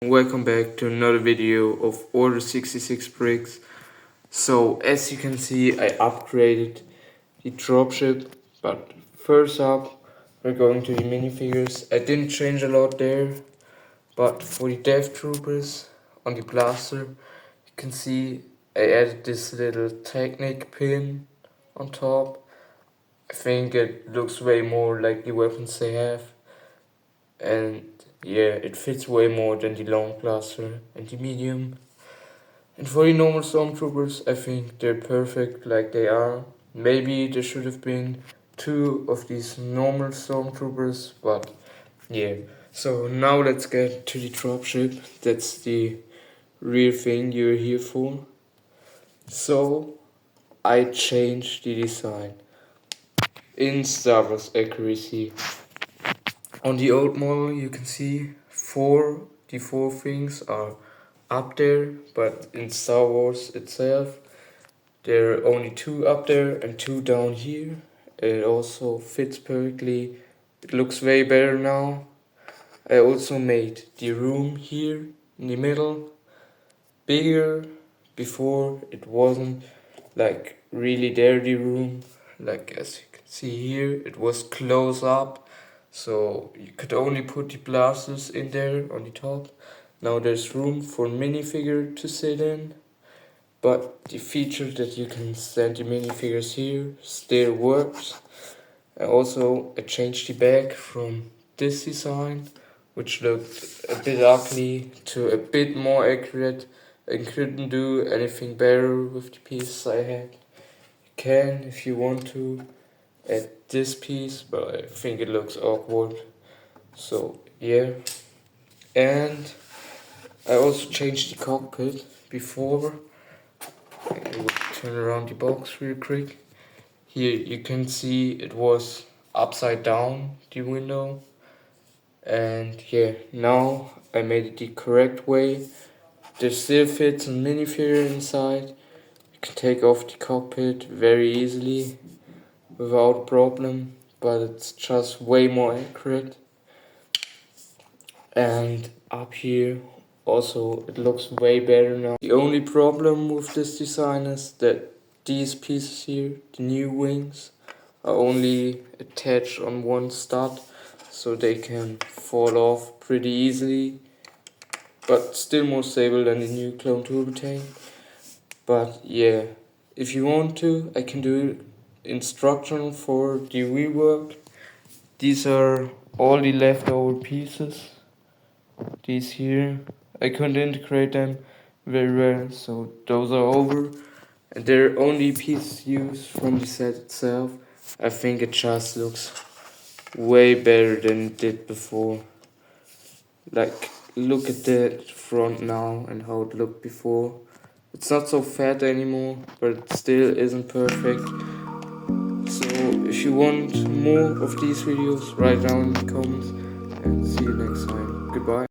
Welcome back to another video of Order 66 bricks. So as you can see, I upgraded the dropship, but first up we're going to the minifigures. I didn't change a lot there, but for the death troopers on the blaster, you can see I added this little technic pin on top. I think it looks way more like the weapons they have, and yeah, it fits way more than the long blaster and the medium. And for the normal stormtroopers, I think they're perfect like they are. Maybe there should have been 2 of these normal stormtroopers, but yeah. So now let's get to the dropship. That's the real thing you're here for. So I changed the design in Star Wars accuracy. On the old model you can see the four things are up there, but in Star Wars itself there are only 2 up there and 2 down here. It also fits perfectly. It looks way better now. I also made the room here in the middle bigger. Before it wasn't like really there, the room, like as you can see here, it was close up, so you could only put the blasters in there on the top. Now there's room for minifigure to sit in, but the feature that you can stand the minifigures here still works. I changed the back from this design, which looked a bit ugly, to a bit more accurate. I couldn't do anything better with the pieces I had. You can, if you want to, add this piece, but I think it looks awkward. So yeah. And I also changed the cockpit before. I will turn around the box real quick. Here you can see it was upside down, the window. And yeah, now I made it the correct way. There still fits a minifigure inside. You can take off the cockpit very easily without problem, but it's just way more accurate. And up here also it looks way better now. The only problem with this design is that these pieces here, the new wings, are only attached on one stud, so they can fall off pretty easily, but still more stable than the new clone turbo tank. But yeah, if you want to, I can do instruction for the rework. These are all the leftover pieces. These here, I couldn't integrate them very well, so those are over. And they're only pieces used from the set itself. I think it just looks way better than it did before. Like, look at the front now and how it looked before. It's not so fat anymore, but it still isn't perfect. So if you want more of these videos, write down in the comments, and see you next time. Goodbye.